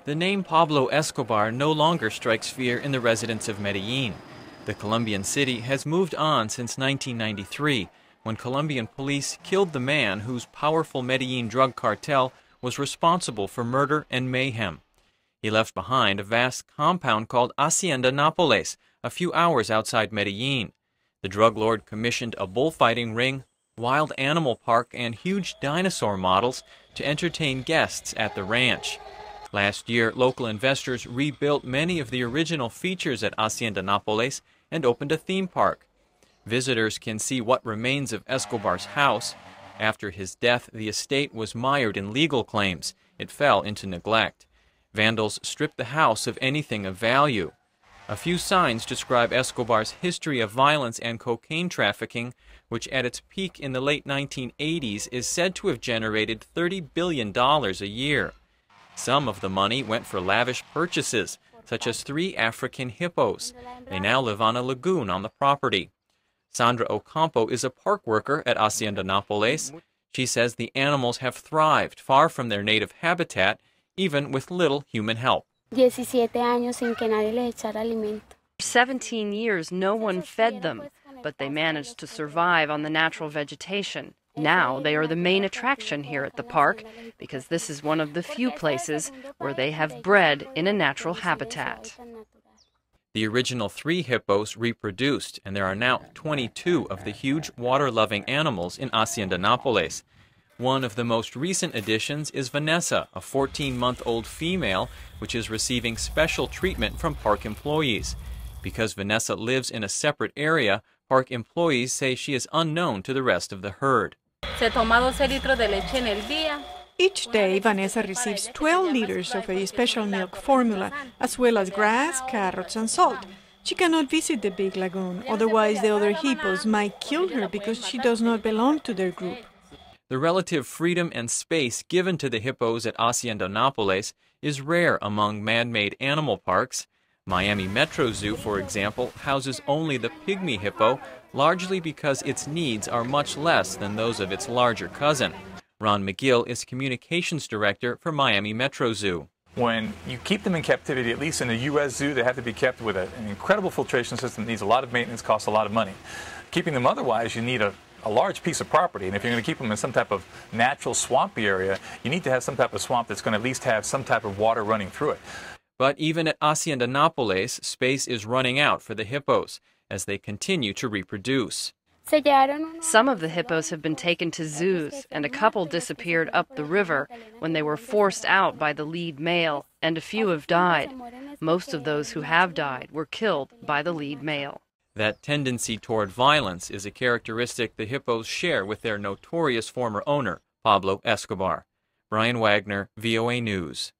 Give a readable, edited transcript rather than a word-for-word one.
The name Pablo Escobar no longer strikes fear in the residents of Medellin. The Colombian city has moved on since 1993, when Colombian police killed the man whose powerful Medellin drug cartel was responsible for murder and mayhem. He left behind a vast compound called Hacienda Nápoles, a few hours outside Medellin. The drug lord commissioned a bullfighting ring, wild animal park, and huge dinosaur models to entertain guests at the ranch. Last year, local investors rebuilt many of the original features at Hacienda Nápoles and opened a theme park. Visitors can see what remains of Escobar's house. After his death, the estate was mired in legal claims. It fell into neglect. Vandals stripped the house of anything of value. A few signs describe Escobar's history of violence and cocaine trafficking, which at its peak in the late 1980s is said to have generated $30 billion a year. Some of the money went for lavish purchases, such as 3 African hippos. They now live on a lagoon on the property. Sandra Ocampo is a park worker at Hacienda Nápoles. She says the animals have thrived far from their native habitat, even with little human help. 17 years no one fed them, but they managed to survive on the natural vegetation. Now they are the main attraction here at the park because this is one of the few places where they have bred in a natural habitat. The original 3 hippos reproduced, and there are now 22 of the huge water-loving animals in Hacienda Nápoles. One of the most recent additions is Vanessa, a 14-month-old female, which is receiving special treatment from park employees. Because Vanessa lives in a separate area, park employees say she is unknown to the rest of the herd. Each day, Vanessa receives 12 liters of a special milk formula, as well as grass, carrots, and salt. She cannot visit the big lagoon, otherwise the other hippos might kill her because she does not belong to their group. The relative freedom and space given to the hippos at Hacienda Nápoles is rare among man-made animal parks. Miami Metro Zoo, for example, houses only the pygmy hippo, largely because its needs are much less than those of its larger cousin. Ron McGill is communications director for Miami Metro Zoo. When you keep them in captivity, at least in a U.S. zoo, they have to be kept with an incredible filtration system that needs a lot of maintenance, costs a lot of money. Keeping them otherwise, you need a large piece of property, and if you're going to keep them in some type of natural swampy area, you need to have some type of swamp that's going to at least have some type of water running through it. But even at Hacienda Nápoles, space is running out for the hippos as they continue to reproduce. Some of the hippos have been taken to zoos, and a couple disappeared up the river when they were forced out by the lead male, and a few have died. Most of those who have died were killed by the lead male. That tendency toward violence is a characteristic the hippos share with their notorious former owner, Pablo Escobar. Brian Wagner, VOA News.